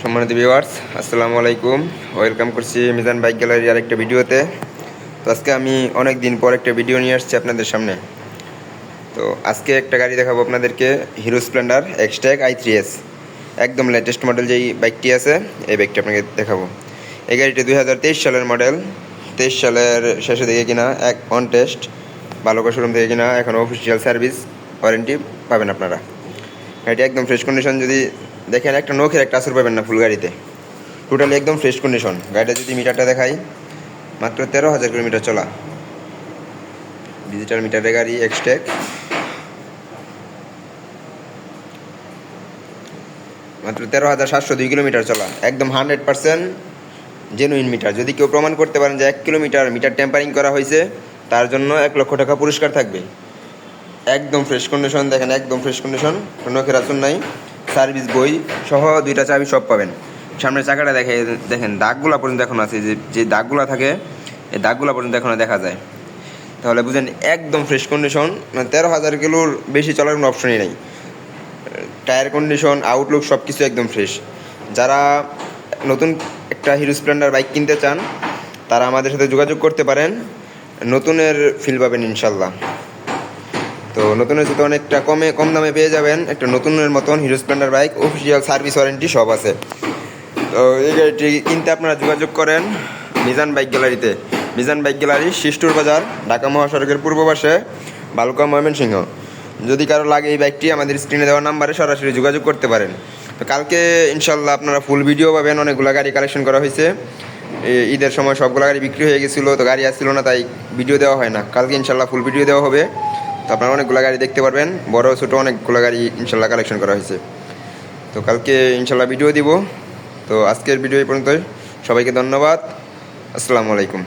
সম্মানিত ভিউয়ার্স, আসসালামু আলাইকুম। ওয়েলকাম করছি মিজান বাইক গ্যালারির আরেকটা ভিডিওতে। তো আজকে আমি অনেক দিন পর একটা ভিডিও নিয়ে আসছি আপনাদের সামনে। তো আজকে একটা গাড়ি দেখাবো আপনাদেরকে, হিরো স্প্লেন্ডার এক্সট্যাগ i3s, একদম লেটেস্ট মডেল যেই বাইকটি আছে এই বাইকটি আপনাকে দেখাবো। এই গাড়িটি 2023 সালের মডেল, 23 সালের শেষে দিকে কিনা, এক অন টেস্ট ভালো করে শোরুম থেকে কিনা, এখনও অফিসিয়াল সার্ভিস ওয়ারেন্টি পাবেন আপনারা। গাড়িটি একদম ফ্রেশ কন্ডিশন, যদি দেখেন একটা নখের একটা আসর পাবেন না ফুল গাড়িতে, টোটালি একদম ফ্রেশ কন্ডিশন। গাড়িটা যদি মিটারটা দেখাই, মাত্র 13,000 কিলোমিটার চলা, ডিজিটাল মিটারের গাড়ি এক্সট্যাগ। মাত্র 13,702 কিলোমিটার চলা, একদম 100% জেনুইন মিটার। যদি কেউ প্রমাণ করতে পারেন যে 1 কিলোমিটার মিটার টেম্পারিং করা হয়েছে, তার জন্য 1 লক্ষ টাকা পুরস্কার থাকবে। একদম ফ্রেশ কন্ডিশন, দেখেন একদম ফ্রেশ কন্ডিশন, নখের আসন নাই, সার্ভিস বই সহ 2টা চাবি সব পাবেন। সামনের চাকাটা দেখেন দাগগুলা পর্যন্ত এখন আছে, যে দাগগুলা থাকে এই দাগগুলা পর্যন্ত এখনও দেখা যায়। তাহলে বুঝেন একদম ফ্রেশ কন্ডিশন, মানে 13,000 কিলোর বেশি চলার কোনো অপশনই নেই। টায়ার কন্ডিশন, আউটলুক সব কিছু একদম ফ্রেশ। যারা নতুন একটা হিরো স্প্লেন্ডার বাইক কিনতে চান, তারা আমাদের সাথে যোগাযোগ করতে পারেন, নতুনের ফিল পাবেন ইনশাল্লাহ। তো নতুনের সাথে অনেকটা কম দামে পেয়ে যাবেন একটা নতুনের মতন hero Splendor bike, official service warranty সব আছে। তো এই গাড়িটি কিনতে আপনারা যোগাযোগ করেন মিজান বাইক গ্যালারিতে। মিজান বাইক গ্যালারি, শিষ্টুর বাজার, ঢাকা মহাসড়কের পূর্ব পাশে, বালুকা, ময়মনসিংহ। যদি কারো লাগে এই বাইকটি, আমাদের স্ক্রিনে দেওয়া নাম্বারে সরাসরি যোগাযোগ করতে পারেন। তো কালকে ইনশাল্লাহ আপনারা ফুল ভিডিও পাবেন। অনেকগুলো গাড়ি কালেকশন করা হয়েছে, ঈদের সময় সবগুলো গাড়ি বিক্রি হয়ে গেছিলো, তো গাড়ি আসছিল না, তাই ভিডিও দেওয়া হয় না। কালকে ইনশাল্লাহ ফুল ভিডিও দেওয়া হবে, তো আপনারা অনেকগুলো গাড়ি দেখতে পারবেন, বড় ছোটো অনেকগুলো গাড়ি ইনশাল্লাহ কালেকশন করা হয়েছে। তো কালকে ইনশাল্লাহ ভিডিও দিব। তো আজকের ভিডিও এই পর্যন্তই, সবাইকে ধন্যবাদ, আসসালামু আলাইকুম।